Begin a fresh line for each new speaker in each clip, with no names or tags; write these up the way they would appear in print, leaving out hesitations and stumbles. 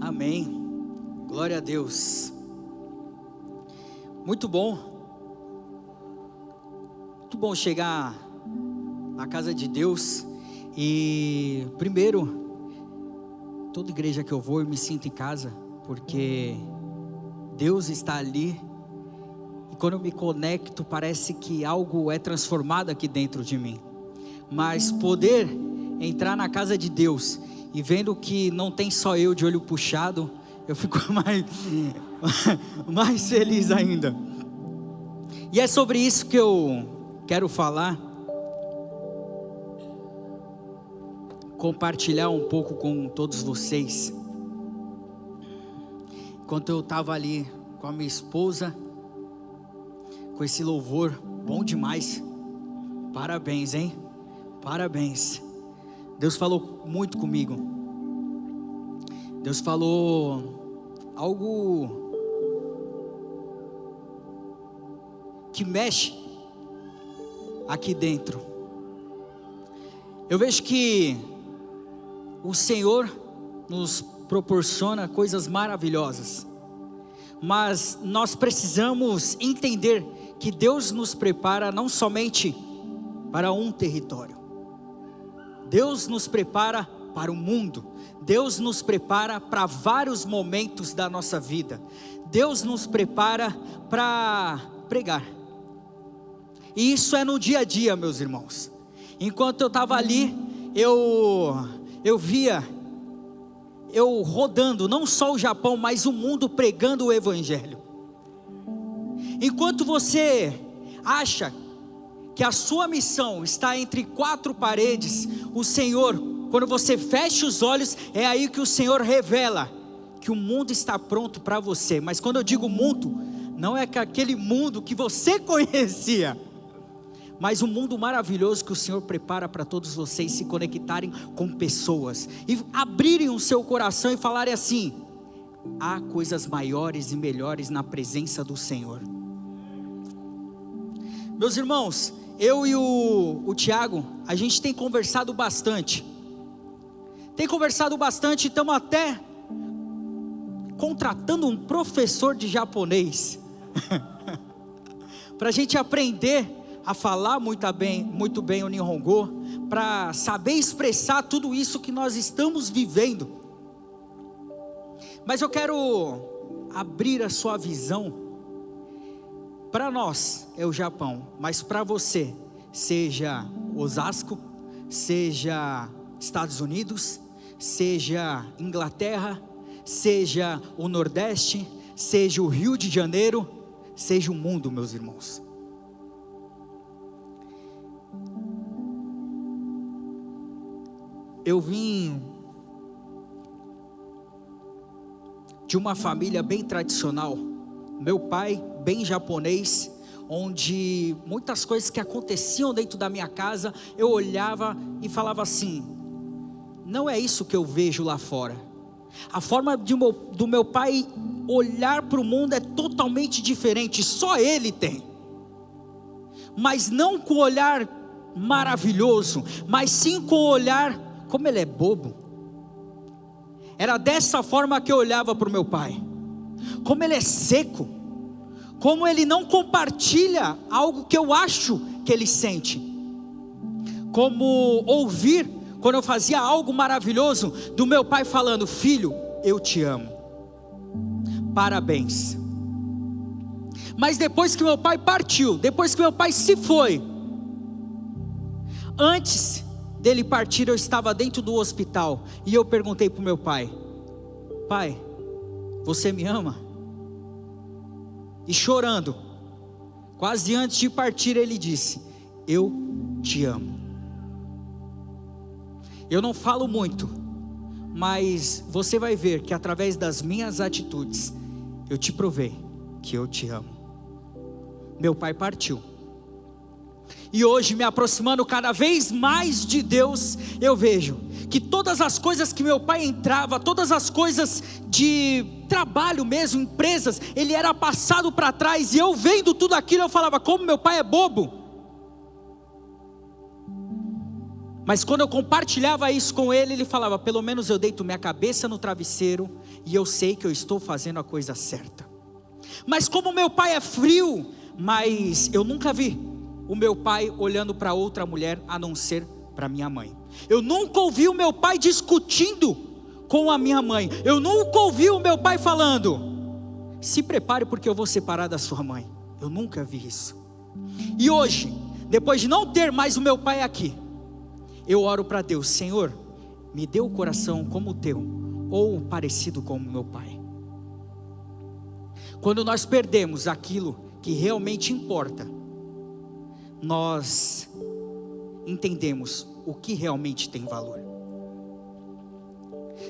Amém. Glória a Deus. Muito bom chegar na casa de Deus. E primeiro, toda igreja que eu vou, eu me sinto em casa, porque Deus está ali. E quando eu me conecto, parece que algo é transformado aqui dentro de mim. Mas poder entrar na casa de Deus e vendo que não tem só eu de olho puxado, eu fico mais feliz ainda. E é sobre isso que eu quero falar, compartilhar um pouco com todos vocês. Enquanto eu estava ali com a minha esposa, com esse louvor, bom demais, parabéns, hein? Parabéns. Deus falou muito comigo. Deus falou algo que mexe aqui dentro. Eu vejo que o Senhor nos proporciona coisas maravilhosas, mas nós precisamos entender que Deus nos prepara não somente para um território. Deus nos prepara para o mundo. Deus nos prepara para vários momentos da nossa vida. Deus nos prepara para pregar. E isso é no dia a dia, meus irmãos. Enquanto eu estava ali, eu via eu rodando não só o Japão, mas o mundo pregando o Evangelho. Enquanto você acha que a sua missão está entre quatro paredes, o Senhor, quando você fecha os olhos, é aí que o Senhor revela que o mundo está pronto para você. Mas quando eu digo mundo, não é aquele mundo que você conhecia, mas um mundo maravilhoso que o Senhor prepara para todos vocês se conectarem com pessoas e abrirem o seu coração e falarem assim: há coisas maiores e melhores na presença do Senhor. Meus irmãos, eu e o Tiago, a gente tem conversado bastante. Estamos até contratando um professor de japonês para a gente aprender a falar muito bem o Nihongo, para saber expressar tudo isso que nós estamos vivendo. Mas eu quero abrir a sua visão. Para nós é o Japão, mas para você, seja Osasco, seja Estados Unidos, seja Inglaterra, seja o Nordeste, seja o Rio de Janeiro, seja o mundo, meus irmãos. Eu vim de uma família bem tradicional. Meu pai, bem japonês, onde muitas coisas que aconteciam dentro da minha casa, eu olhava e falava assim: não é isso que eu vejo lá fora. A forma do meu pai olhar para o mundo é totalmente diferente, só ele tem. Mas não com o olhar maravilhoso, mas sim com o olhar, como ele é bobo. Era dessa forma que eu olhava para o meu pai. Como ele é seco, como ele não compartilha algo que eu acho que ele sente. Como ouvir, quando eu fazia algo maravilhoso, do meu pai falando: filho, eu te amo, parabéns. Mas depois que meu pai partiu, depois que meu pai se foi, antes dele partir, eu estava dentro do hospital, e eu perguntei para o meu pai: pai, você me ama? E chorando, quase antes de partir, ele disse: eu te amo. Eu não falo muito, mas você vai ver que através das minhas atitudes, eu te provei que eu te amo. Meu pai partiu. E hoje, me aproximando cada vez mais de Deus, eu vejo que todas as coisas que meu pai entrava, todas as coisas de trabalho mesmo, empresas, ele era passado para trás. E eu vendo tudo aquilo, eu falava: como meu pai é bobo. Mas quando eu compartilhava isso com ele, ele falava: pelo menos eu deito minha cabeça no travesseiro e eu sei que eu estou fazendo a coisa certa. Mas como meu pai é frio, mas eu nunca vi o meu pai olhando para outra mulher a não ser para minha mãe. Eu nunca ouvi o meu pai discutindo com a minha mãe. Eu nunca ouvi o meu pai falando: se prepare porque eu vou separar da sua mãe. Eu nunca vi isso. E hoje, depois de não ter mais o meu pai aqui, eu oro para Deus: Senhor, me dê o coração como o teu, ou parecido com o meu pai. Quando nós perdemos aquilo que realmente importa, nós entendemos o que realmente tem valor.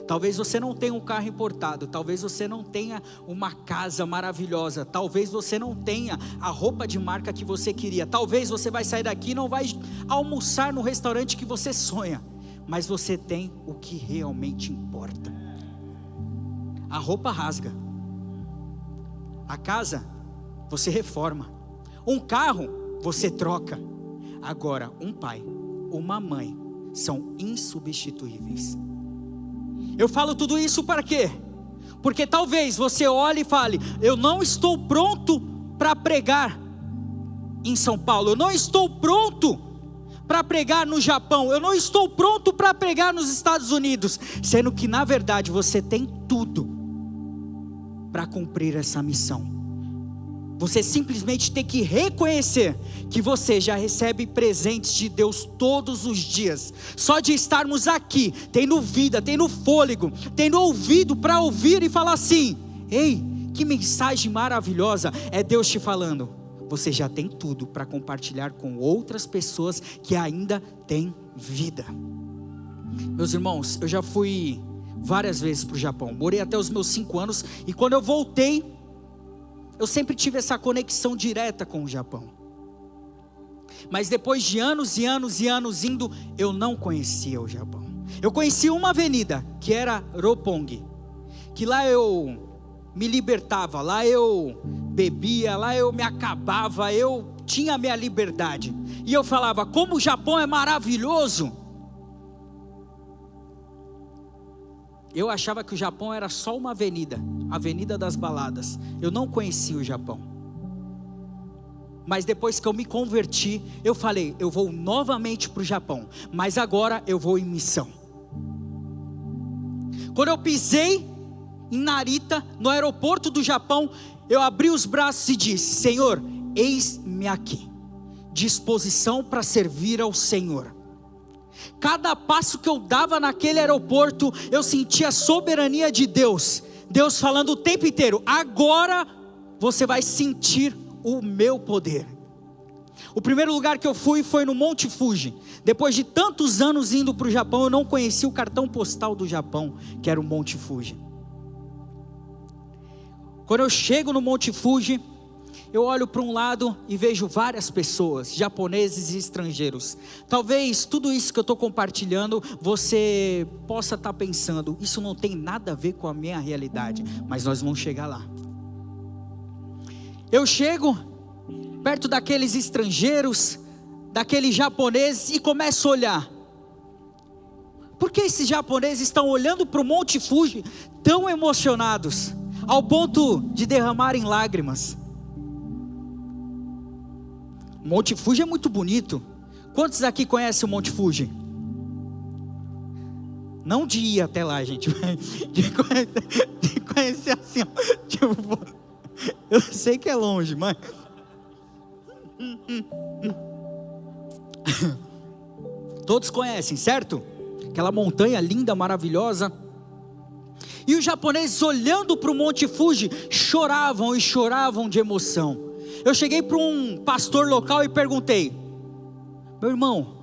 Talvez você não tenha um carro importado, talvez você não tenha uma casa maravilhosa, talvez você não tenha a roupa de marca que você queria, talvez você vai sair daqui e não vai almoçar no restaurante que você sonha, mas você tem o que realmente importa. A roupa rasga, a casa você reforma, um carro você troca. Agora, um pai, uma mãe são insubstituíveis. Eu falo tudo isso para quê? Porque talvez você olhe e fale: eu não estou pronto para pregar em São Paulo, eu não estou pronto para pregar no Japão, eu não estou pronto para pregar nos Estados Unidos, sendo que na verdade você tem tudo para cumprir essa missão. Você simplesmente tem que reconhecer que você já recebe presentes de Deus todos os dias. Só de estarmos aqui, tendo vida, tendo fôlego, tendo ouvido para ouvir e falar assim: ei, que mensagem maravilhosa. É Deus te falando: você já tem tudo para compartilhar com outras pessoas que ainda têm vida. Meus irmãos, eu já fui várias vezes para o Japão, morei até os meus 5 anos, e quando eu voltei, eu sempre tive essa conexão direta com o Japão. Mas depois de anos e anos e anos indo, eu não conhecia o Japão. Eu conhecia uma avenida, que era Roppongi, que lá eu me libertava, lá eu bebia, lá eu me acabava, eu tinha a minha liberdade. E eu falava: como o Japão é maravilhoso. Eu achava que o Japão era só uma avenida, a avenida das baladas. Eu não conhecia o Japão. Mas depois que eu me converti, eu falei: eu vou novamente para o Japão, mas agora eu vou em missão. Quando eu pisei em Narita, no aeroporto do Japão, eu abri os braços e disse: Senhor, eis-me aqui, disposição para servir ao Senhor. Cada passo que eu dava naquele aeroporto, eu sentia a soberania de Deus. Deus falando o tempo inteiro: agora você vai sentir o meu poder. O primeiro lugar que eu fui foi no Monte Fuji. Depois de tantos anos indo para o Japão, eu não conhecia o cartão postal do Japão, que era o Monte Fuji. Quando eu chego no Monte Fuji, eu olho para um lado e vejo várias pessoas, japoneses e estrangeiros. Talvez tudo isso que eu estou compartilhando, você possa estar pensando: isso não tem nada a ver com a minha realidade, mas nós vamos chegar lá. Eu chego perto daqueles estrangeiros, daqueles japoneses, e começo a olhar. Por que esses japoneses estão olhando para o Monte Fuji tão emocionados, ao ponto de derramarem lágrimas? O Monte Fuji é muito bonito. Quantos aqui conhecem o Monte Fuji? Não de ir até lá, gente, de conhecer assim, ó, tipo, eu sei que é longe, mas todos conhecem, certo? Aquela montanha linda, maravilhosa. E os japoneses, olhando para o Monte Fuji, choravam e choravam de emoção. Eu cheguei para um pastor local e perguntei: meu irmão,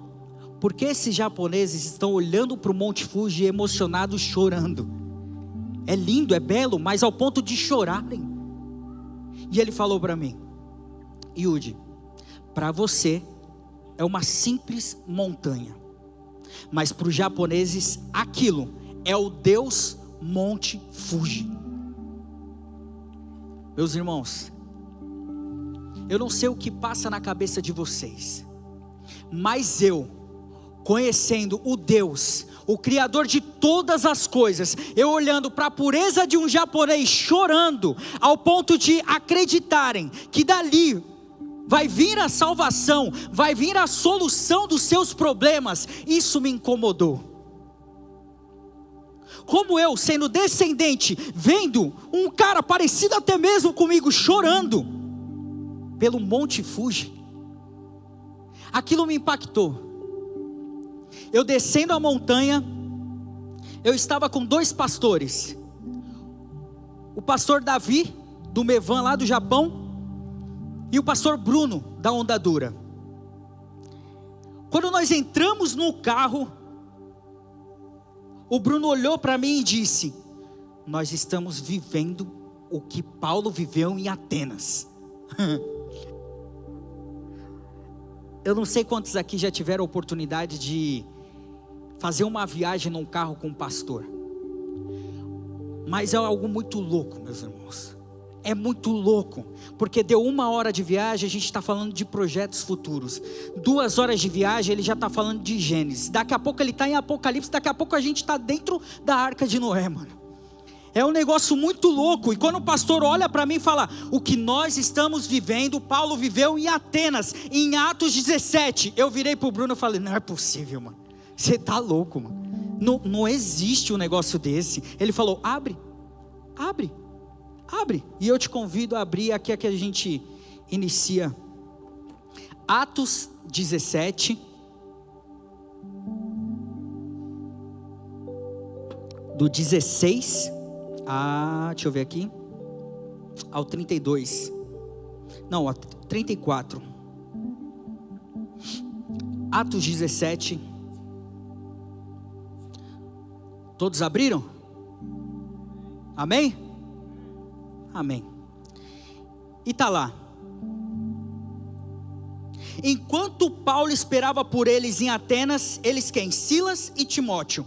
por que esses japoneses estão olhando para o Monte Fuji emocionados, chorando? É lindo, é belo, mas ao ponto de chorarem. E ele falou para mim: Yudi, para você é uma simples montanha, mas para os japoneses aquilo é o Deus Monte Fuji. Meus irmãos, eu não sei o que passa na cabeça de vocês, mas eu, conhecendo o Deus, o Criador de todas as coisas, eu olhando para a pureza de um japonês chorando, ao ponto de acreditarem que dali vai vir a salvação, vai vir a solução dos seus problemas, isso me incomodou. Como eu, sendo descendente, vendo um cara parecido até mesmo comigo, chorando, pelo Monte Fuji, aquilo me impactou. Eu descendo a montanha, eu estava com 2 pastores, o pastor Davi, do Mevan lá do Japão, e o pastor Bruno, da Onda Dura. Quando nós entramos no carro, o Bruno olhou para mim e disse: nós estamos vivendo o que Paulo viveu em Atenas. Eu não sei quantos aqui já tiveram a oportunidade de fazer uma viagem num carro com um pastor, mas é algo muito louco, meus irmãos. É muito louco, porque deu 1 hora de viagem, a gente está falando de projetos futuros. 2 horas de viagem, ele já está falando de Gênesis. Daqui a pouco ele está em Apocalipse, daqui a pouco a gente está dentro da Arca de Noé, mano. É um negócio muito louco. E quando o pastor olha para mim e fala: o que nós estamos vivendo, Paulo viveu em Atenas, em Atos 17. Eu virei para o Bruno e falei: não é possível, mano. Você está louco, mano. Não existe um negócio desse. Ele falou: abre. E eu te convido a abrir aqui a que a gente inicia. Atos 17. Do 16. Deixa eu ver aqui. Ao 32. Não, a 34. Atos 17. Todos abriram? Amém? Amém. E está lá: enquanto Paulo esperava por eles em Atenas, eles quem? Silas e Timóteo,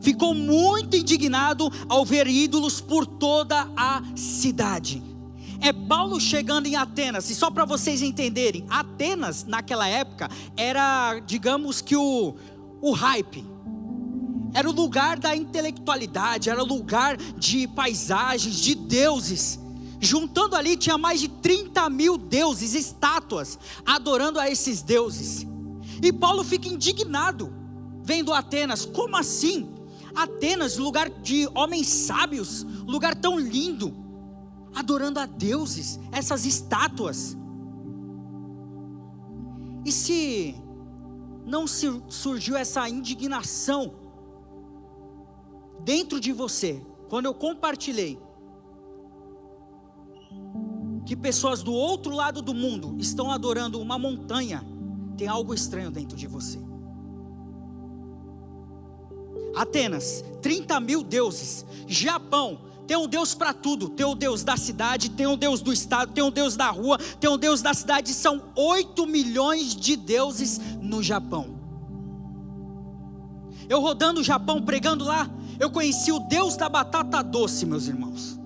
ficou muito indignado ao ver ídolos por toda a cidade. É Paulo chegando em Atenas, e só para vocês entenderem, Atenas naquela época era, digamos que o hype, era o lugar da intelectualidade, era o lugar de paisagens, de deuses. Juntando ali tinha mais de 30 mil deuses, estátuas, adorando a esses deuses. E Paulo fica indignado, vendo Atenas. Como assim? Atenas, lugar de homens sábios, lugar tão lindo, adorando a deuses, essas estátuas. E se não surgiu essa indignação dentro de você, quando eu compartilhei que pessoas do outro lado do mundo estão adorando uma montanha, tem algo estranho dentro de você. Atenas, 30 mil deuses. Japão, tem um Deus para tudo. Tem um Deus da cidade, tem um Deus do estado, tem um Deus da rua, tem um Deus da cidade. São 8 milhões de deuses no Japão. Eu rodando o Japão, pregando lá, eu conheci o Deus da batata doce, meus irmãos.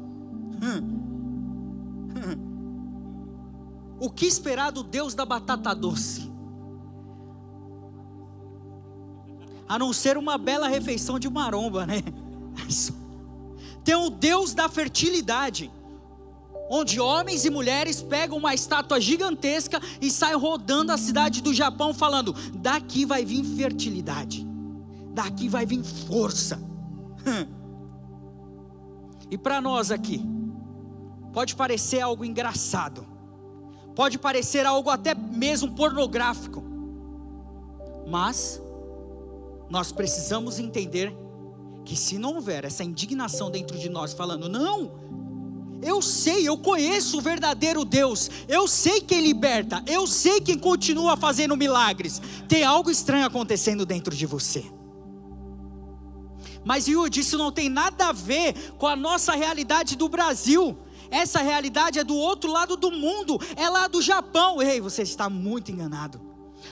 O que esperar do Deus da batata doce? A não ser uma bela refeição de maromba, né? Tem o Deus da fertilidade, onde homens e mulheres pegam uma estátua gigantesca e saem rodando a cidade do Japão falando: daqui vai vir fertilidade, daqui vai vir força. E para nós aqui, pode parecer algo engraçado, pode parecer algo até mesmo pornográfico, mas nós precisamos entender que se não houver essa indignação dentro de nós falando: não, eu sei, eu conheço o verdadeiro Deus, eu sei quem liberta, eu sei quem continua fazendo milagres, tem algo estranho acontecendo dentro de você. Mas Yudi, isso não tem nada a ver com a nossa realidade do Brasil. Essa realidade é do outro lado do mundo, é lá do Japão. Ei, você está muito enganado.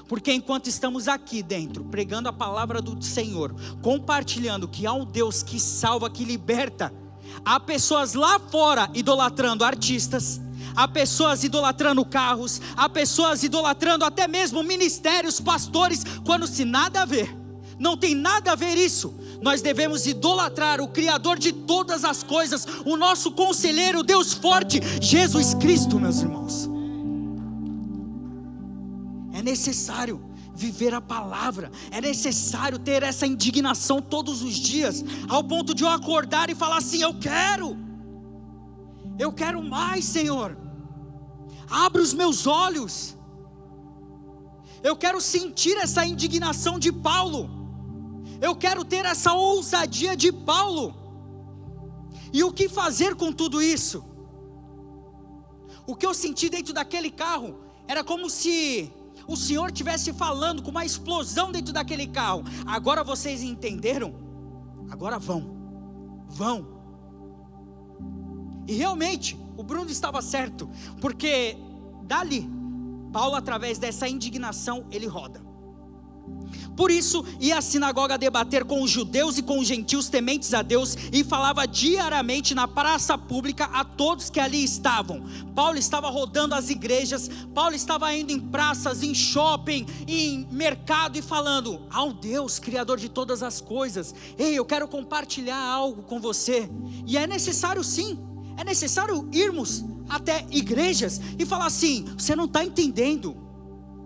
Porque enquanto estamos aqui dentro, pregando a palavra do Senhor, compartilhando que há um Deus que salva, que liberta, há pessoas lá fora idolatrando artistas, há pessoas idolatrando carros, há pessoas idolatrando até mesmo ministérios, pastores, quando se nada a ver, não tem nada a ver isso. Nós devemos idolatrar o Criador de todas as coisas, o nosso conselheiro, Deus forte, Jesus Cristo, meus irmãos. É necessário viver a palavra, é necessário ter essa indignação todos os dias, ao ponto de eu acordar e falar assim: eu quero mais, Senhor, abre os meus olhos, eu quero sentir essa indignação de Paulo, eu quero ter essa ousadia de Paulo. E o que fazer com tudo isso? O que eu senti dentro daquele carro, era como se o Senhor estivesse falando com uma explosão dentro daquele carro: agora vocês entenderam? Agora vão. E realmente, o Bruno estava certo, porque dali, Paulo, através dessa indignação, ele roda. Por isso, ia à sinagoga debater com os judeus e com os gentios tementes a Deus, e falava diariamente na praça pública a todos que ali estavam. Paulo estava rodando as igrejas, Paulo estava indo em praças, em shopping, em mercado, e falando: ao Deus, Criador de todas as coisas, ei, eu quero compartilhar algo com você. E é necessário, sim, é necessário irmos até igrejas e falar assim: você não está entendendo.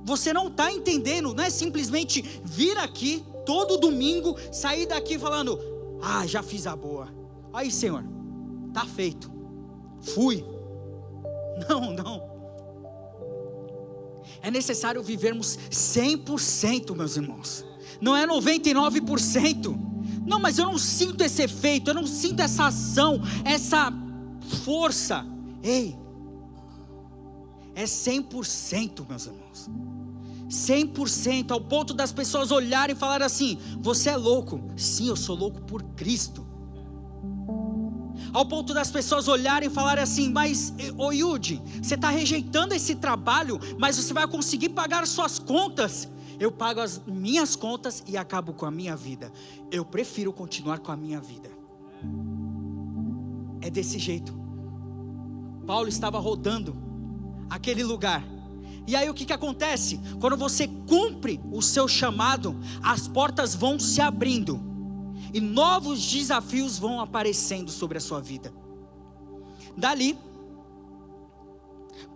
Você não está entendendo, não é simplesmente vir aqui todo domingo, sair daqui falando: ah, já fiz a boa, aí, Senhor, está feito, fui. Não, é necessário vivermos 100%, meus irmãos, não é 99%, não, mas eu não sinto esse efeito, eu não sinto essa ação, essa força. Ei, é 100%, meus irmãos, 100%, ao ponto das pessoas olharem e falarem assim: você é louco. Sim, eu sou louco por Cristo. Ao ponto das pessoas olharem e falarem assim: mas, ô Yudi, você está rejeitando esse trabalho, mas você vai conseguir pagar suas contas. Eu pago as minhas contas e acabo com a minha vida. Eu prefiro continuar com a minha vida. É desse jeito. Paulo estava rodando aquele lugar. E aí o que acontece? Quando você cumpre o seu chamado, as portas vão se abrindo e novos desafios vão aparecendo sobre a sua vida. Dali,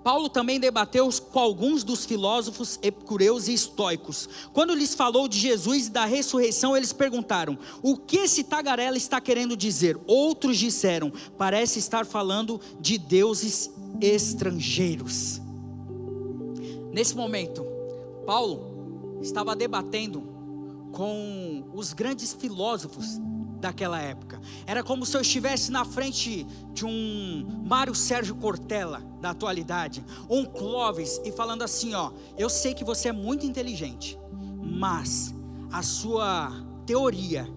Paulo também debateu com alguns dos filósofos epicureus e estoicos. Quando lhes falou de Jesus e da ressurreição, eles perguntaram: o que esse tagarela está querendo dizer? Outros disseram: parece estar falando de deuses estrangeiros. Nesse momento, Paulo estava debatendo com os grandes filósofos daquela época. Era como se eu estivesse na frente de um Mário Sérgio Cortella da atualidade, ou um Clóvis, e falando assim: ó, eu sei que você é muito inteligente, mas a sua teoria,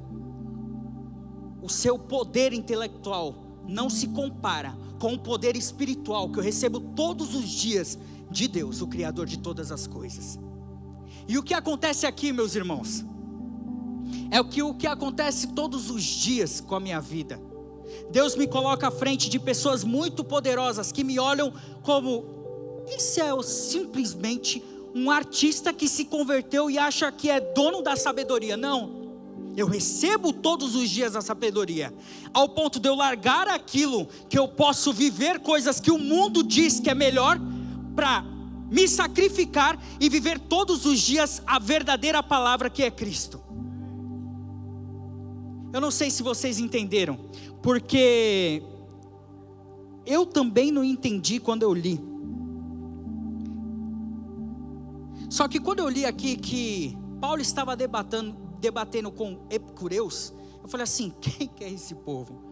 o seu poder intelectual não se compara com o poder espiritual que eu recebo todos os dias de Deus, o Criador de todas as coisas. E o que acontece aqui, meus irmãos, é o que acontece todos os dias com a minha vida. Deus me coloca à frente de pessoas muito poderosas que me olham como: isso é simplesmente um artista que se converteu e acha que é dono da sabedoria. Não, eu recebo todos os dias a sabedoria, ao ponto de eu largar aquilo que eu posso viver, coisas que o mundo diz que é melhor, para me sacrificar e viver todos os dias a verdadeira palavra, que é Cristo. Eu não sei se vocês entenderam, porque eu também não entendi quando eu li. Só que quando eu li aqui que Paulo estava debatendo com epicureus, eu falei assim: quem que é esse povo?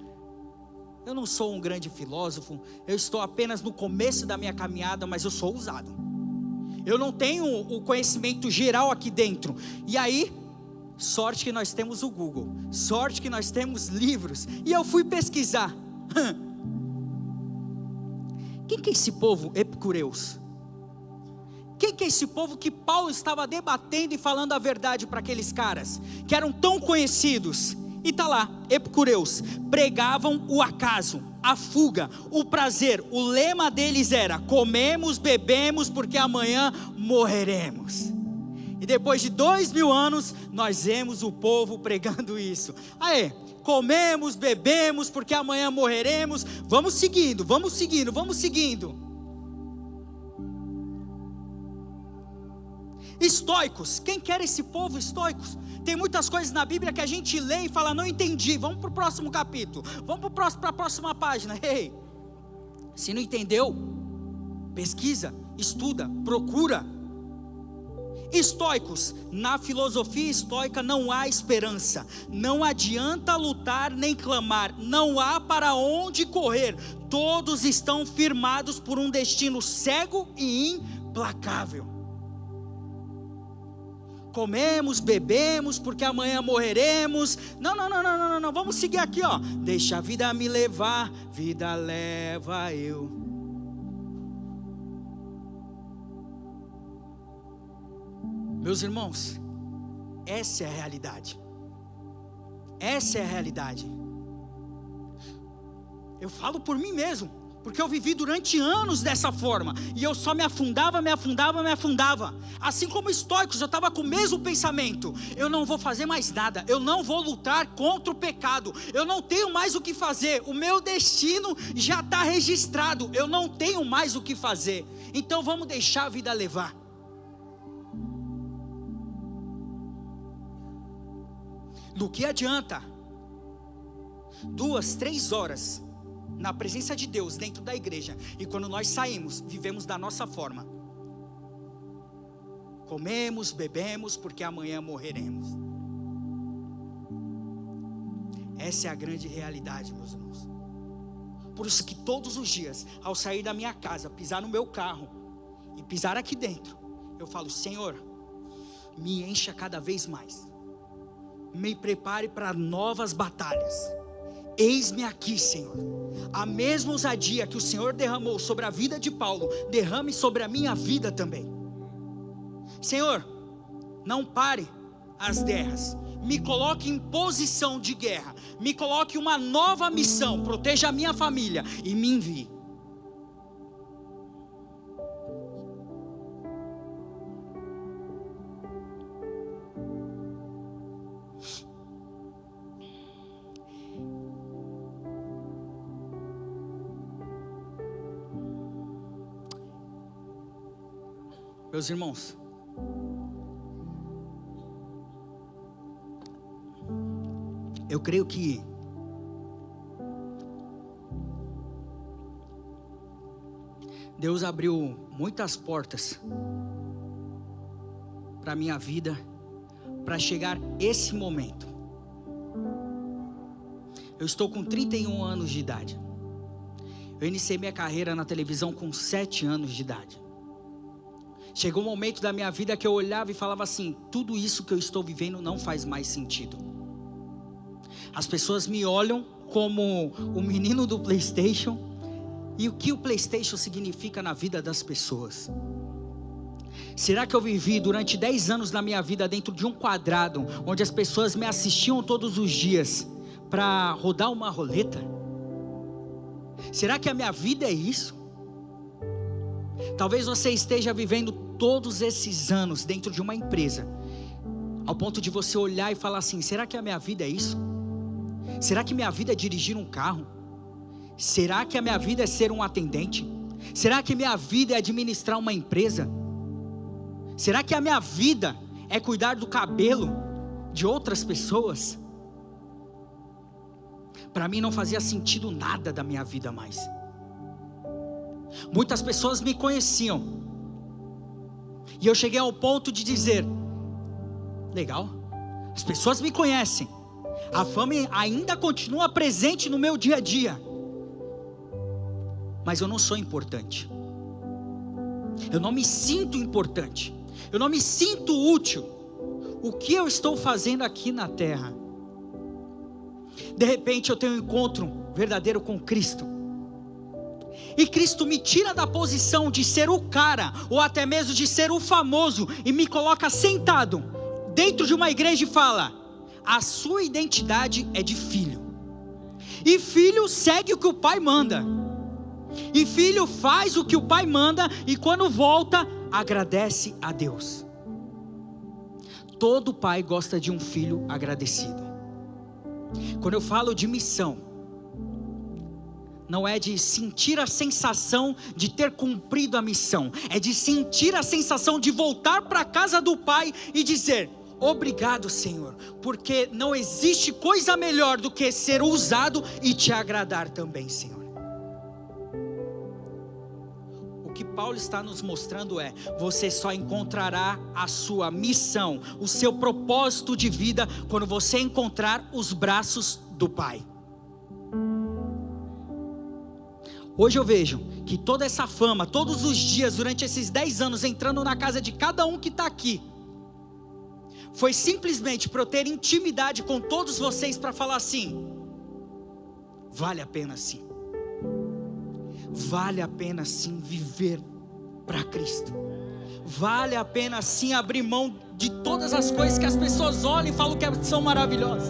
Eu não sou um grande filósofo, eu estou apenas no começo da minha caminhada, mas eu sou ousado. Eu não tenho o conhecimento geral aqui dentro. E aí, sorte que nós temos o Google, sorte que nós temos livros. E eu fui pesquisar. Quem que é esse povo epicureus? Quem que é esse povo que Paulo estava debatendo e falando a verdade para aqueles caras, que eram tão conhecidos? E está lá, epicureus, pregavam o acaso, a fuga, o prazer. O lema deles era: comemos, bebemos, porque amanhã morreremos. E depois de 2000 anos, nós vemos o povo pregando isso. Aê, comemos, bebemos, porque amanhã morreremos. Vamos seguindo, vamos seguindo, vamos seguindo. Estoicos, quem quer esse povo estoicos? Tem muitas coisas na Bíblia que a gente lê e fala: não entendi, vamos para o próximo capítulo, vamos para a próxima página. Ei, se não entendeu, pesquisa, estuda, procura. Estoicos, na filosofia estoica não há esperança, não adianta lutar nem clamar, não há para onde correr, todos estão firmados por um destino cego e implacável. Comemos, bebemos, porque amanhã morreremos. Não, vamos seguir aqui, ó. Deixa a vida me levar, vida leva eu. Meus irmãos, essa é a realidade. Essa é a realidade. Eu falo por mim mesmo, porque eu vivi durante anos dessa forma, e eu só me afundava. Assim como estoicos, eu estava com o mesmo pensamento: eu não vou fazer mais nada, eu não vou lutar contra o pecado, eu não tenho mais o que fazer, o meu destino já está registrado, eu não tenho mais o que fazer, então vamos deixar a vida levar. Do que adianta 2, 3 horas na presença de Deus dentro da igreja, e quando nós saímos, vivemos da nossa forma? Comemos, bebemos, porque amanhã morreremos. Essa é a grande realidade, meus irmãos. Por isso que todos os dias, ao sair da minha casa, pisar no meu carro e pisar aqui dentro, eu falo: Senhor, me encha cada vez mais, me prepare para novas batalhas. Eis-me aqui, Senhor. A mesma ousadia que o Senhor derramou sobre a vida de Paulo, derrame sobre a minha vida também. Senhor, não pare as guerras, me coloque em posição de guerra, me coloque uma nova missão, proteja a minha família e me envie. Meus irmãos, eu creio que Deus abriu muitas portas para a minha vida, para chegar esse momento. Eu estou com 31 anos de idade. Eu iniciei minha carreira na televisão com 7 anos de idade. Chegou um momento da minha vida que eu olhava e falava assim: tudo isso que eu estou vivendo não faz mais sentido. As pessoas me olham como o menino do PlayStation, e o que o PlayStation significa na vida das pessoas? Será que eu vivi durante 10 anos na minha vida dentro de um quadrado, onde as pessoas me assistiam todos os dias para rodar uma roleta? Será que a minha vida é isso? Talvez você esteja vivendo todos esses anos dentro de uma empresa, ao ponto de você olhar e falar assim: será que a minha vida é isso? Será que minha vida é dirigir um carro? Será que a minha vida é ser um atendente? Será que minha vida é administrar uma empresa? Será que a minha vida é cuidar do cabelo de outras pessoas? Para mim não fazia sentido nada da minha vida mais. Muitas pessoas me conheciam, e eu cheguei ao ponto de dizer: legal, as pessoas me conhecem, a fama ainda continua presente no meu dia a dia, mas eu não sou importante. Eu não me sinto importante, eu não me sinto útil. O que eu estou fazendo aqui na terra? De repente eu tenho um encontro verdadeiro com Cristo, e Cristo me tira da posição de ser o cara, ou até mesmo de ser o famoso, e me coloca sentado dentro de uma igreja e fala: a sua identidade é de filho. E filho segue o que o pai manda. E filho faz o que o pai manda, e quando volta, agradece a Deus. Todo pai gosta de um filho agradecido. Quando eu falo de missão, não é de sentir a sensação de ter cumprido a missão, é de sentir a sensação de voltar para a casa do pai e dizer: obrigado, Senhor, porque não existe coisa melhor do que ser usado e te agradar também, Senhor. O que Paulo está nos mostrando é: você só encontrará a sua missão, o seu propósito de vida, quando você encontrar os braços do Pai. Hoje eu vejo que toda essa fama, todos os dias, durante esses 10 anos, entrando na casa de cada um que está aqui, foi simplesmente para eu ter intimidade com todos vocês, para falar assim: vale a pena sim. Vale a pena sim viver para Cristo. Vale a pena sim abrir mão de todas as coisas que as pessoas olham e falam que são maravilhosas.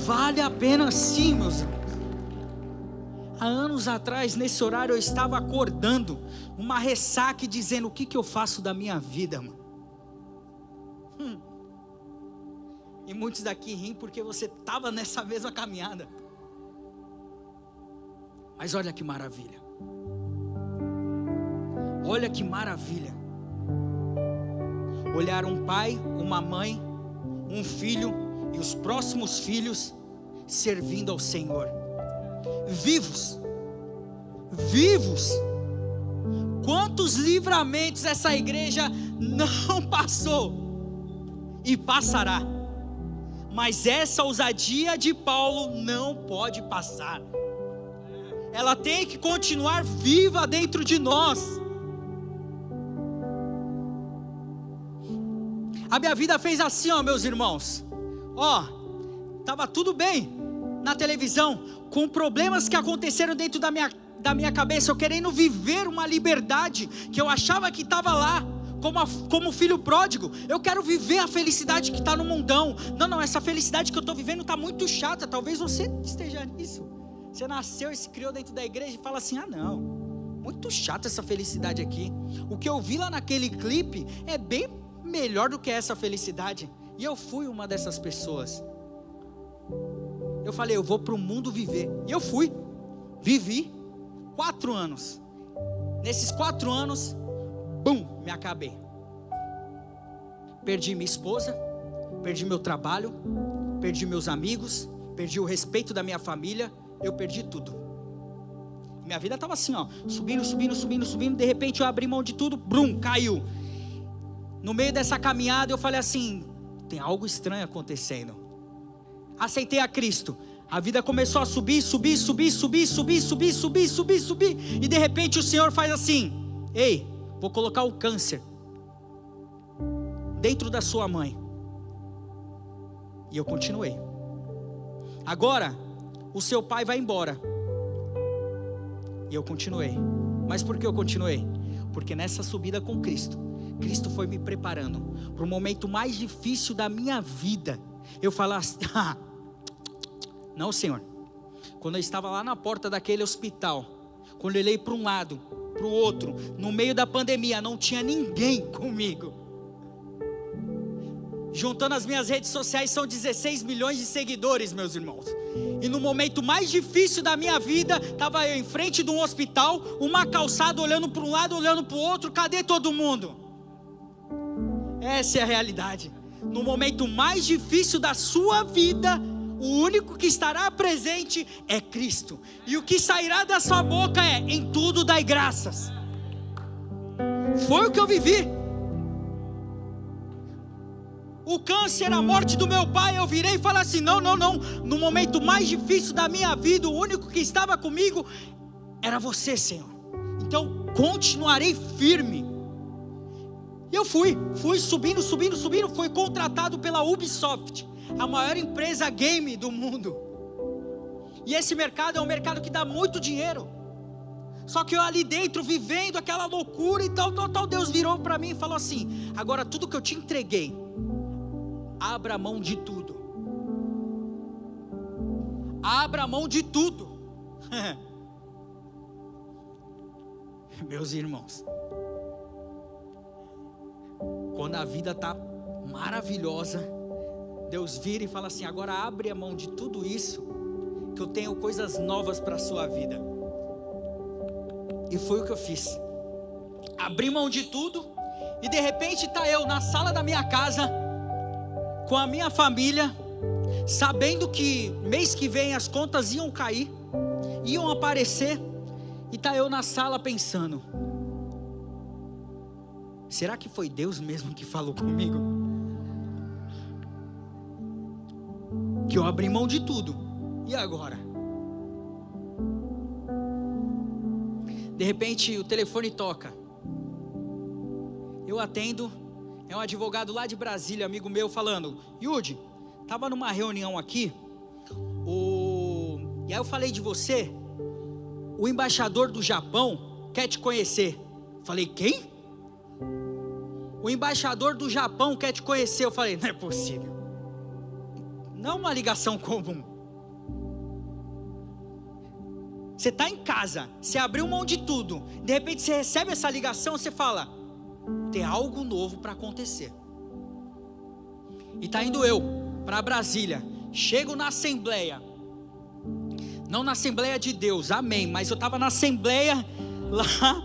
Vale a pena sim, meus irmãos. Há anos atrás, nesse horário, eu estava acordando, uma ressaca, dizendo: o que eu faço da minha vida, mano? E muitos daqui riem porque você estava nessa mesma caminhada. Mas olha que maravilha. Olha que maravilha. Olhar um pai, uma mãe, um filho e os próximos filhos servindo ao Senhor. Vivos. Vivos. Quantos livramentos essa igreja não passou e passará. Mas essa ousadia de Paulo não pode passar. Ela tem que continuar viva dentro de nós. A minha vida fez assim, ó, meus irmãos. Ó, estava tudo bem na televisão, com problemas que aconteceram dentro da minha cabeça, eu querendo viver uma liberdade que eu achava que estava lá, como filho pródigo. Eu quero viver a felicidade que está no mundão. Não, essa felicidade que eu estou vivendo está muito chata. Talvez você esteja nisso. Você nasceu e se criou dentro da igreja e fala assim: ah não, muito chata essa felicidade aqui. O que eu vi lá naquele clipe é bem melhor do que essa felicidade. E eu fui uma dessas pessoas. Eu falei: eu vou para o mundo viver. E eu fui, vivi 4 anos. Nesses 4 anos, bum, me acabei. Perdi minha esposa, perdi meu trabalho, perdi meus amigos, perdi o respeito da minha família. Eu perdi tudo. Minha vida estava assim, ó, subindo. De repente eu abri mão de tudo, brum, caiu. No meio dessa caminhada eu falei assim: tem algo estranho acontecendo. Aceitei a Cristo. A vida começou a subir. E de repente o Senhor faz assim: ei, vou colocar o câncer dentro da sua mãe. E eu continuei. Agora o seu pai vai embora. E eu continuei. Mas por que eu continuei? Porque nessa subida com Cristo foi me preparando para o momento mais difícil da minha vida. Eu falasse: não, Senhor. Quando eu estava lá na porta daquele hospital, quando eu olhei para um lado, para o outro, no meio da pandemia, não tinha ninguém comigo. Juntando as minhas redes sociais, são 16 milhões de seguidores, meus irmãos. E no momento mais difícil da minha vida, estava eu em frente de um hospital, uma calçada, olhando para um lado, olhando para o outro. Cadê todo mundo? Essa é a realidade. No momento mais difícil da sua vida, o único que estará presente é Cristo. E o que sairá da sua boca é: em tudo dai graças. Foi o que eu vivi. O câncer, a morte do meu pai, eu virei e falei assim: não. No momento mais difícil da minha vida, o único que estava comigo era você, Senhor. Então continuarei firme. E eu fui subindo. Fui contratado pela Ubisoft, a maior empresa game do mundo. E esse mercado é um mercado que dá muito dinheiro. Só que eu ali dentro, vivendo aquela loucura e tal, Deus virou para mim e falou assim: agora tudo que eu te entreguei, abra mão de tudo. Abra mão de tudo. Meus irmãos, quando a vida está maravilhosa, Deus vira e fala assim: agora abre a mão de tudo isso, que eu tenho coisas novas para a sua vida. E foi o que eu fiz. Abri mão de tudo, e de repente está eu na sala da minha casa, com a minha família, sabendo que mês que vem as contas iam cair, iam aparecer, e está eu na sala pensando: será que foi Deus mesmo que falou comigo? Que eu abri mão de tudo, e agora? De repente o telefone toca, eu atendo, é um advogado lá de Brasília, amigo meu, falando: Yudi, estava numa reunião aqui, e aí eu falei de você, o embaixador do Japão quer te conhecer. Falei: quem? O embaixador do Japão quer te conhecer. Eu falei: não é possível, não é uma ligação comum. Você está em casa, você abriu mão de tudo, de repente você recebe essa ligação, você fala: tem algo novo para acontecer. E está indo eu para Brasília, chego na Assembleia, não na Assembleia de Deus, amém, mas eu estava na Assembleia lá,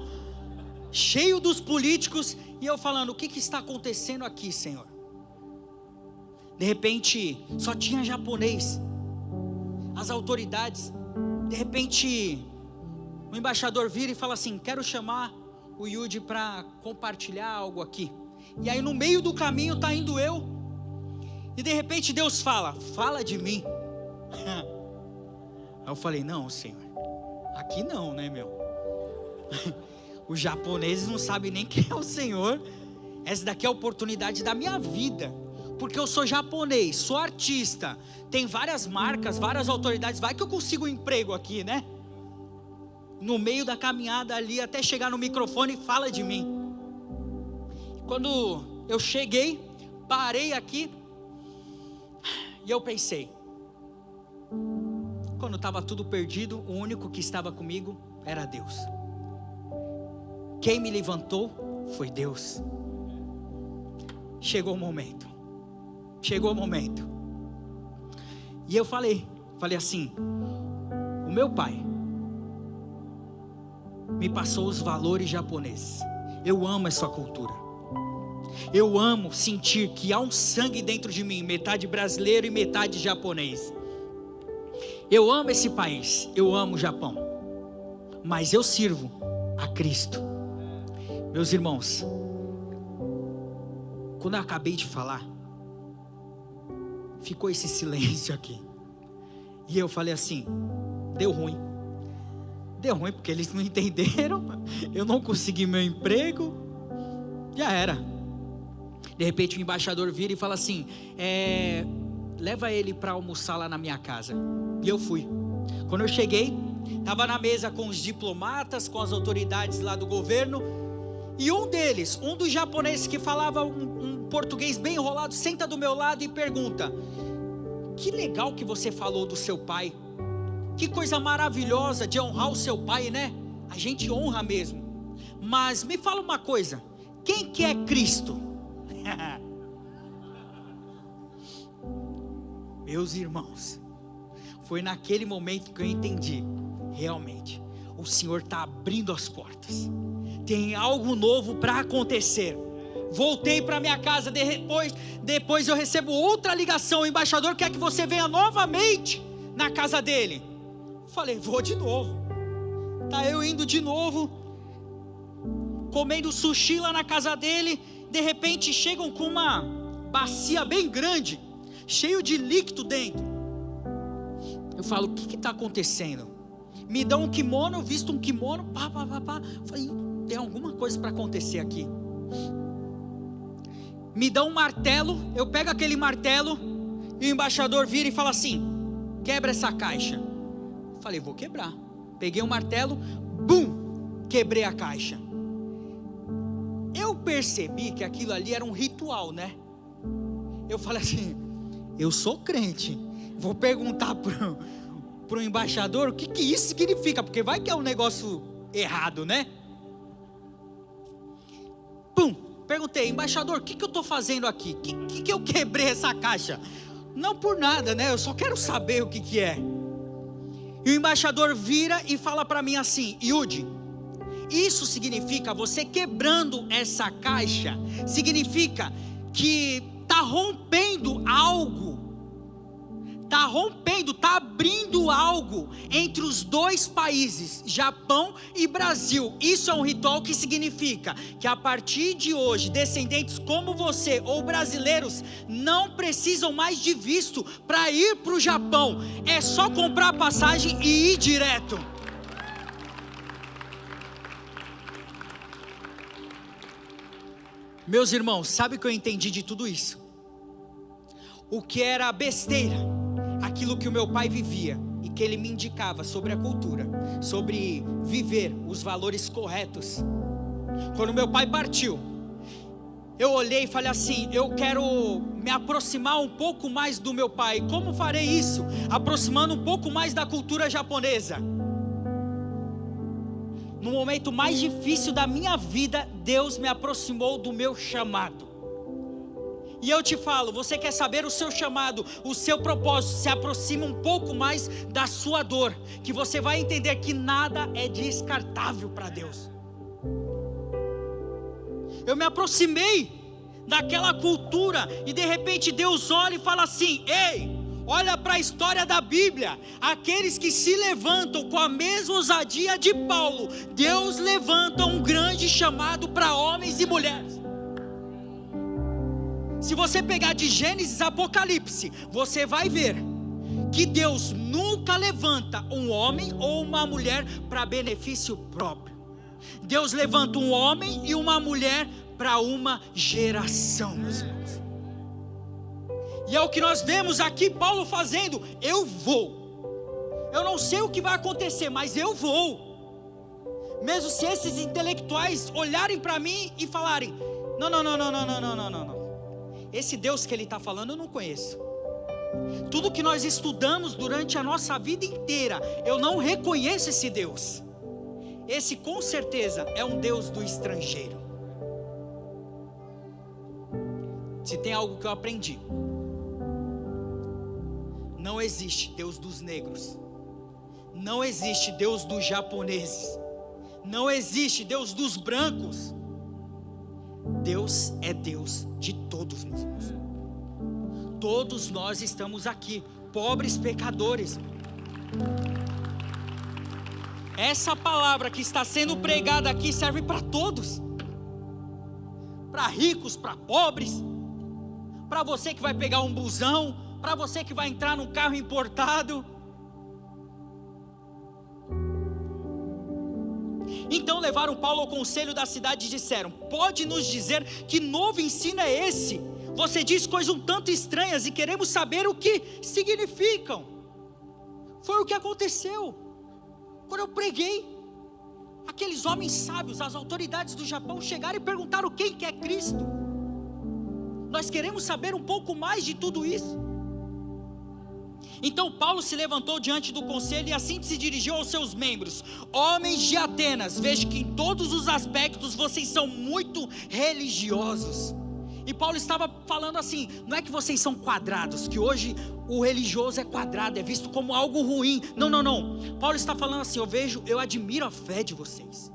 cheio dos políticos, e eu falando: o que está acontecendo aqui, Senhor? De repente só tinha japonês, as autoridades. De repente o embaixador vira e fala assim: quero chamar o Yudi para compartilhar algo aqui. E aí no meio do caminho está indo eu, e de repente Deus fala: fala de mim. Aí eu falei: não, Senhor, aqui não, né, meu? Os japoneses não sabem nem quem é o Senhor. Essa daqui é a oportunidade da minha vida, porque eu sou japonês, sou artista, tem várias marcas, várias autoridades, vai que eu consigo um emprego aqui, né? No meio da caminhada ali, até chegar no microfone, fala de mim. Quando eu cheguei, parei aqui, e eu pensei, quando estava tudo perdido, o único que estava comigo era Deus. Quem me levantou foi Deus. Chegou o momento. E eu falei assim: o meu pai me passou os valores japoneses. Eu amo essa cultura. Eu amo sentir que há um sangue dentro de mim, metade brasileiro e metade japonês. Eu amo esse país, eu amo o Japão, mas eu sirvo a Cristo. Meus irmãos, quando eu acabei de falar, ficou esse silêncio aqui, e eu falei assim: deu ruim porque eles não entenderam, eu não consegui meu emprego, já era. De repente o embaixador vira e fala assim: leva ele para almoçar lá na minha casa. E eu fui. Quando eu cheguei, estava na mesa com os diplomatas, com as autoridades lá do governo, e um deles, um dos japoneses que falava um português bem enrolado, senta do meu lado e pergunta: que legal que você falou do seu pai, que coisa maravilhosa de honrar o seu pai, né? A gente honra mesmo, mas me fala uma coisa, quem que é Cristo? Meus irmãos, foi naquele momento que eu entendi, realmente, o Senhor está abrindo as portas, tem algo novo para acontecer. Voltei para minha casa, depois eu recebo outra ligação: o embaixador quer que você venha novamente na casa dele. Falei: vou de novo. Tá eu indo de novo, comendo sushi lá na casa dele. De repente chegam com uma bacia bem grande, cheio de líquido dentro. Eu falo: o que está acontecendo? Me dão um kimono, eu visto um kimono, pá. Falei: tem alguma coisa para acontecer aqui. Me dão um martelo, eu pego aquele martelo, e o embaixador vira e fala assim: quebra essa caixa. Falei: vou quebrar. Peguei um martelo, bum, quebrei a caixa. Eu percebi que aquilo ali era um ritual, né? Eu falei assim, eu sou crente, vou perguntar pro embaixador o que isso significa, porque vai que é um negócio errado, né? Perguntei, embaixador, o que eu estou fazendo aqui? Que eu quebrei essa caixa? Não por nada, né? Eu só quero saber o que é. E o embaixador vira e fala para mim assim, Yudi, isso significa, você quebrando essa caixa, significa que está rompendo algo, está abrindo algo entre os dois países, Japão e Brasil. Isso é um ritual que significa que a partir de hoje, descendentes como você ou brasileiros não precisam mais de visto para ir para o Japão, é só comprar passagem e ir direto. Meus irmãos, sabe o que eu entendi de tudo isso? O que era besteira, aquilo que o meu pai vivia e que ele me indicava sobre a cultura, sobre viver os valores corretos. Quando meu pai partiu, eu olhei e falei assim, eu quero me aproximar um pouco mais do meu pai. Como farei isso? Aproximando um pouco mais da cultura japonesa. No momento mais difícil da minha vida, Deus me aproximou do meu chamado. E eu te falo, você quer saber o seu chamado, o seu propósito, se aproxima um pouco mais da sua dor, que você vai entender que nada é descartável para Deus. Eu me aproximei daquela cultura e de repente Deus olha e fala assim, ei, olha para a história da Bíblia, aqueles que se levantam com a mesma ousadia de Paulo, Deus levanta um grande chamado para homens e mulheres. Se você pegar de Gênesis a Apocalipse, você vai ver que Deus nunca levanta um homem ou uma mulher para benefício próprio. Deus levanta um homem e uma mulher para uma geração, meus irmãos. E é o que nós vemos aqui Paulo fazendo. Eu vou. Eu não sei o que vai acontecer, mas eu vou. Mesmo se esses intelectuais olharem para mim e falarem, não. Esse Deus que ele está falando eu não conheço. Tudo que nós estudamos durante a nossa vida inteira, eu não reconheço esse Deus. Esse com certeza é um Deus do estrangeiro. Se tem algo que eu aprendi, não existe Deus dos negros, não existe Deus dos japoneses, não existe Deus dos brancos. Deus é Deus de todos, meus irmãos. Todos nós estamos aqui, pobres pecadores. Essa palavra que está sendo pregada aqui serve para todos, para ricos, para pobres, para você que vai pegar um busão, para você que vai entrar num carro importado. Então levaram Paulo ao conselho da cidade e disseram, pode nos dizer que novo ensino é esse? Você diz coisas um tanto estranhas e queremos saber o que significam. Foi o que aconteceu quando eu preguei. Aqueles homens sábios, as autoridades do Japão chegaram e perguntaram quem que é Cristo. Nós queremos saber um pouco mais de tudo isso. Então Paulo se levantou diante do conselho e assim se dirigiu aos seus membros, homens de Atenas, vejo que em todos os aspectos vocês são muito religiosos. E Paulo estava falando assim, não é que vocês são quadrados, que hoje o religioso é quadrado, é visto como algo ruim. Não. Paulo está falando assim, eu admiro a fé de vocês.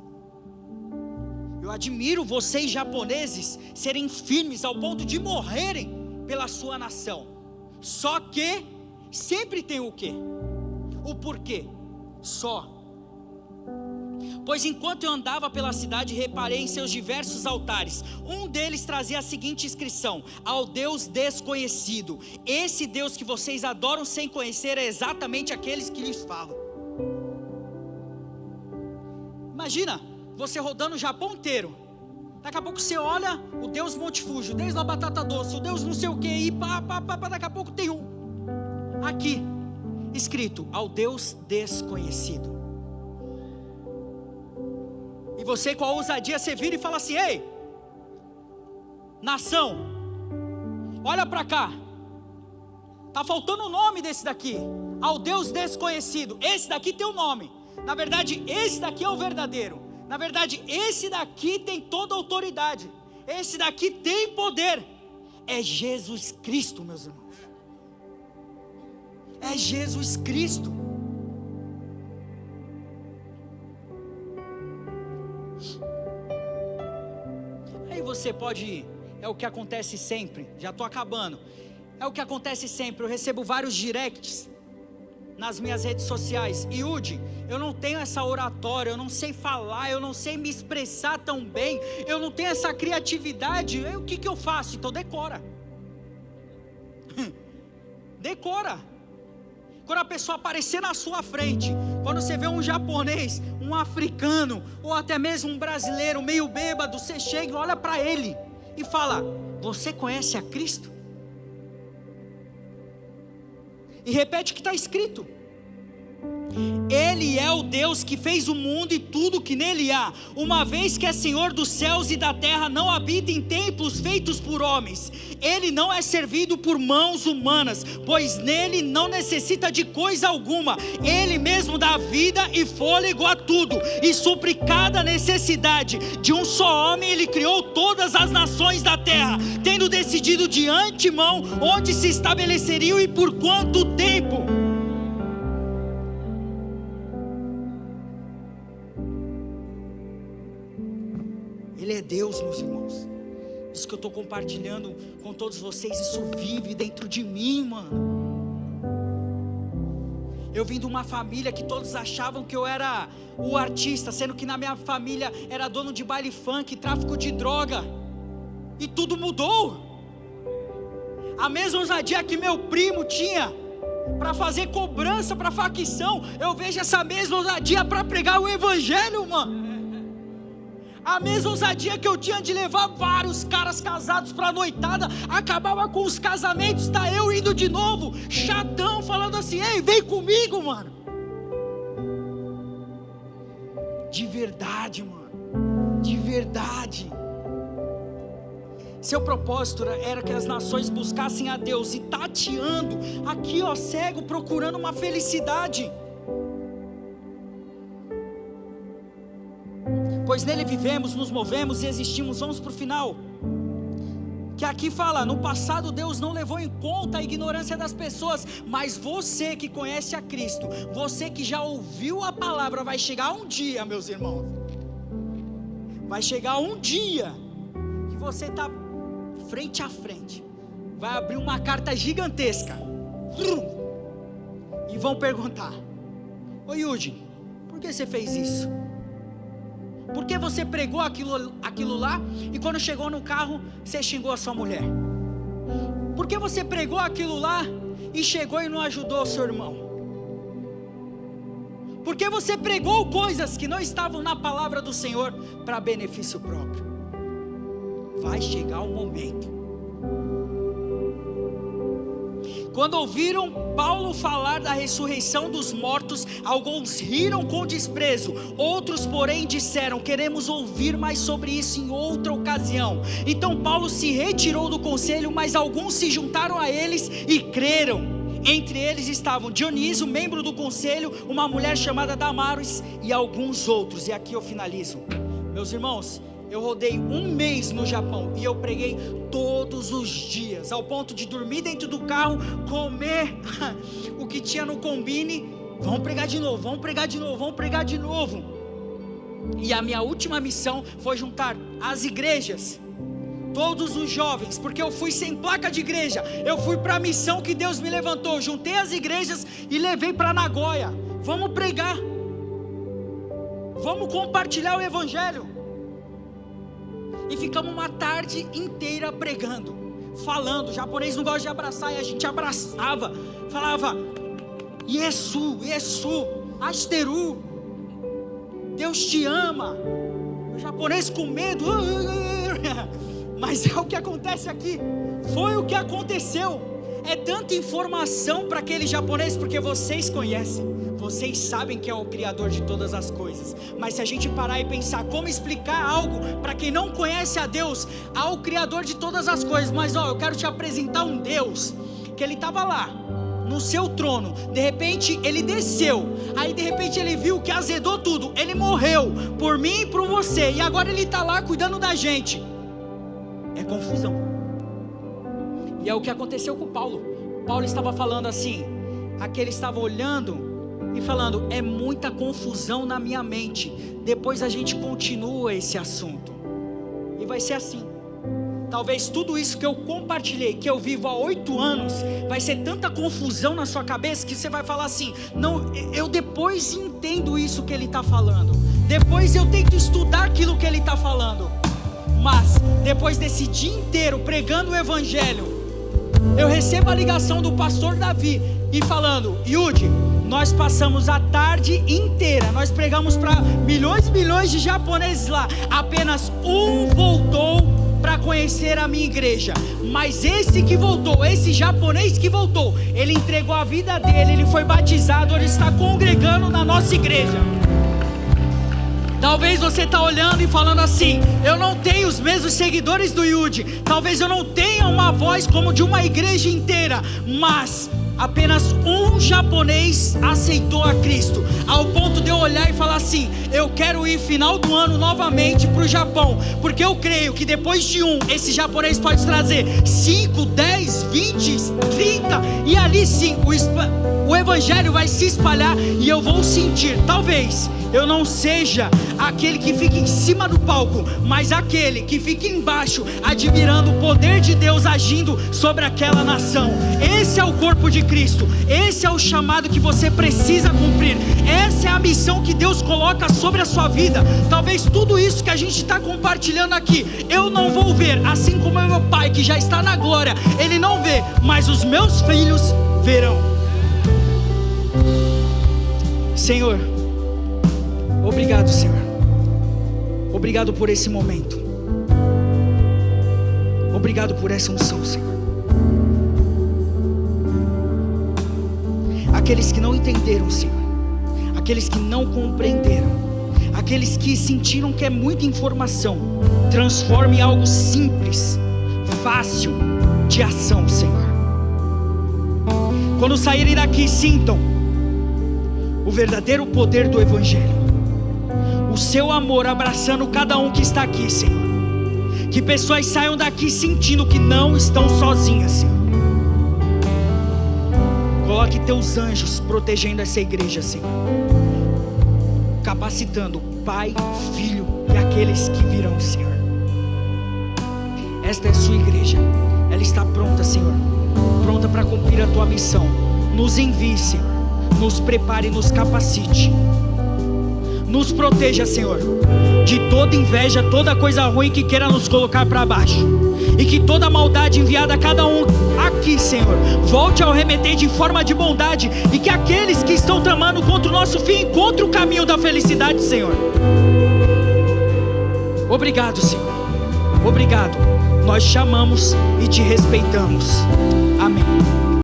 Eu admiro vocês japoneses serem firmes ao ponto de morrerem pela sua nação. Só que sempre tem o quê? O porquê? Só. Pois enquanto eu andava pela cidade, reparei em seus diversos altares. Um deles trazia a seguinte inscrição: ao Deus desconhecido. Esse Deus que vocês adoram sem conhecer é exatamente aqueles que lhes falam. Imagina, você rodando o Japão inteiro. Daqui a pouco você olha o Deus Monte Fuji, o Deus da batata doce, o Deus não sei o que, e daqui a pouco tem um aqui, escrito, ao Deus desconhecido. E você, com a ousadia, você vira e fala assim: ei, nação, olha para cá, está faltando o nome desse daqui, ao Deus desconhecido. Esse daqui tem o nome, na verdade esse daqui é o verdadeiro, na verdade esse daqui tem toda a autoridade, esse daqui tem poder, é Jesus Cristo, meus irmãos, é Jesus Cristo. Aí você pode, é o que acontece sempre, já estou acabando, é o que acontece sempre, eu recebo vários directs nas minhas redes sociais: Yudi, eu não tenho essa oratória, eu não sei falar, eu não sei me expressar tão bem, eu não tenho essa criatividade, o que eu faço? Então decora. Decora. Quando a pessoa aparecer na sua frente, quando você vê um japonês, um africano, ou até mesmo um brasileiro meio bêbado, você chega e olha para ele e fala: você conhece a Cristo? E repete o que está escrito: Ele é o Deus que fez o mundo e tudo que nele há, uma vez que é Senhor dos céus e da terra, não habita em templos feitos por homens. Ele não é servido por mãos humanas, pois nele não necessita de coisa alguma. Ele mesmo dá vida e fôlego a tudo, e supre cada necessidade. De um só homem ele criou todas as nações da terra, tendo decidido de antemão onde se estabeleceriam e por quanto tempo. Ele é Deus, meus irmãos. Isso que eu estou compartilhando com todos vocês, isso vive dentro de mim, mano. Eu vim de uma família que todos achavam que eu era o artista, sendo que na minha família era dono de baile funk, tráfico de droga. E tudo mudou. A mesma ousadia que meu primo tinha para fazer cobrança para facção, eu vejo essa mesma ousadia para pregar o evangelho, mano. A mesma ousadia que eu tinha de levar vários caras casados para a noitada, acabava com os casamentos, tá eu indo de novo, chatão, falando assim: ei, vem comigo, mano. De verdade, mano, de verdade. Seu propósito era que as nações buscassem a Deus, e tateando, aqui ó, cego, procurando uma felicidade. Pois nele vivemos, nos movemos e existimos. Vamos para o final, que aqui fala: no passado Deus não levou em conta a ignorância das pessoas, mas você que conhece a Cristo, você que já ouviu a palavra, vai chegar um dia, meus irmãos, vai chegar um dia que você está frente a frente, vai abrir uma carta gigantesca e vão perguntar: ô Yudi, por que você fez isso? Por que você pregou aquilo lá e quando chegou no carro você xingou a sua mulher? Por que você pregou aquilo lá e chegou e não ajudou o seu irmão? Por que você pregou coisas que não estavam na palavra do Senhor para benefício próprio? Vai chegar o momento. Quando ouviram Paulo falar da ressurreição dos mortos, alguns riram com desprezo, outros porém disseram: queremos ouvir mais sobre isso em outra ocasião. Então Paulo se retirou do conselho, mas alguns se juntaram a eles e creram. Entre eles estavam Dionísio, membro do conselho, uma mulher chamada Damaris e alguns outros. E aqui eu finalizo. Meus irmãos, eu rodei um mês no Japão e eu preguei todos os dias, ao ponto de dormir dentro do carro, comer o que tinha no combine. Vamos pregar de novo, vamos pregar de novo, vamos pregar de novo. E a minha última missão foi juntar as igrejas, todos os jovens, porque eu fui sem placa de igreja, eu fui para a missão que Deus me levantou. Juntei as igrejas e levei para Nagoya. Vamos pregar, vamos compartilhar o evangelho. E ficamos uma tarde inteira pregando, falando. O japonês não gosta de abraçar, e a gente abraçava, falava: Yesu, Yesu, Asteru, Deus te ama. O japonês com medo, mas é o que acontece aqui. Foi o que aconteceu. É tanta informação para aquele japonês, porque vocês conhecem, vocês sabem que é o Criador de todas as coisas. Mas se a gente parar e pensar como explicar algo para quem não conhece a Deus, ao Criador de todas as coisas. Mas eu quero te apresentar um Deus que ele estava lá no seu trono, de repente ele desceu, aí de repente ele viu que azedou tudo, ele morreu por mim e por você, e agora ele está lá cuidando da gente. É confusão. E é o que aconteceu com Paulo. Paulo estava falando assim, aquele estava olhando e falando, é muita confusão na minha mente. Depois a gente continua esse assunto, e vai ser assim. Talvez tudo isso que eu compartilhei, que eu vivo há 8 anos, vai ser tanta confusão na sua cabeça, que você vai falar assim, não, eu depois entendo isso que ele está falando, depois eu tento estudar aquilo que ele está falando. Mas depois desse dia inteiro pregando o evangelho, eu recebo a ligação do pastor Davi, e falando, Yudi, nós passamos a tarde inteira, nós pregamos para milhões e milhões de japoneses lá, apenas um voltou para conhecer a minha igreja, mas esse que voltou, esse japonês que voltou, ele entregou a vida dele, ele foi batizado, ele está congregando na nossa igreja. Talvez você está olhando e falando assim, eu não tenho os mesmos seguidores do Yudi, talvez eu não tenha uma voz como de uma igreja inteira, mas apenas um japonês aceitou a Cristo, ao ponto de eu olhar e falar assim, eu quero ir final do ano novamente para o Japão, porque eu creio que depois de esse japonês pode trazer 5, 10, 20, 30, e ali sim, o evangelho vai se espalhar, e eu vou sentir, talvez eu não seja aquele que fica em cima do palco, mas aquele que fica embaixo, admirando o poder de Deus agindo sobre aquela nação. Esse é o corpo de Cristo, esse é o chamado que você precisa cumprir, essa é a missão que Deus coloca sobre a sua vida. Talvez tudo isso que a gente está compartilhando aqui, eu não vou ver, assim como o meu pai que já está na glória, ele não vê, mas os meus filhos verão. Senhor, obrigado, Senhor. Obrigado por esse momento. Obrigado por essa unção, Senhor. Aqueles que não entenderam, Senhor, aqueles que não compreenderam, aqueles que sentiram que é muita informação, transforme em algo simples, fácil de ação, Senhor. Quando saírem daqui, sintam o verdadeiro poder do evangelho, o seu amor abraçando cada um que está aqui, Senhor. Que pessoas saiam daqui sentindo que não estão sozinhas, Senhor. Coloque teus anjos protegendo essa igreja, Senhor, capacitando Pai, Filho e aqueles que virão, Senhor. Esta é a sua igreja, ela está pronta, Senhor, pronta para cumprir a tua missão. Nos envie, Senhor, nos prepare e nos capacite. Nos proteja, Senhor, de toda inveja, toda coisa ruim que queira nos colocar para baixo, e que toda maldade enviada a cada um aqui, Senhor, volte ao remetente em forma de bondade, e que aqueles que estão tramando contra o nosso fim encontrem o caminho da felicidade, Senhor. Obrigado, Senhor, obrigado. Nós chamamos e te respeitamos. Amém.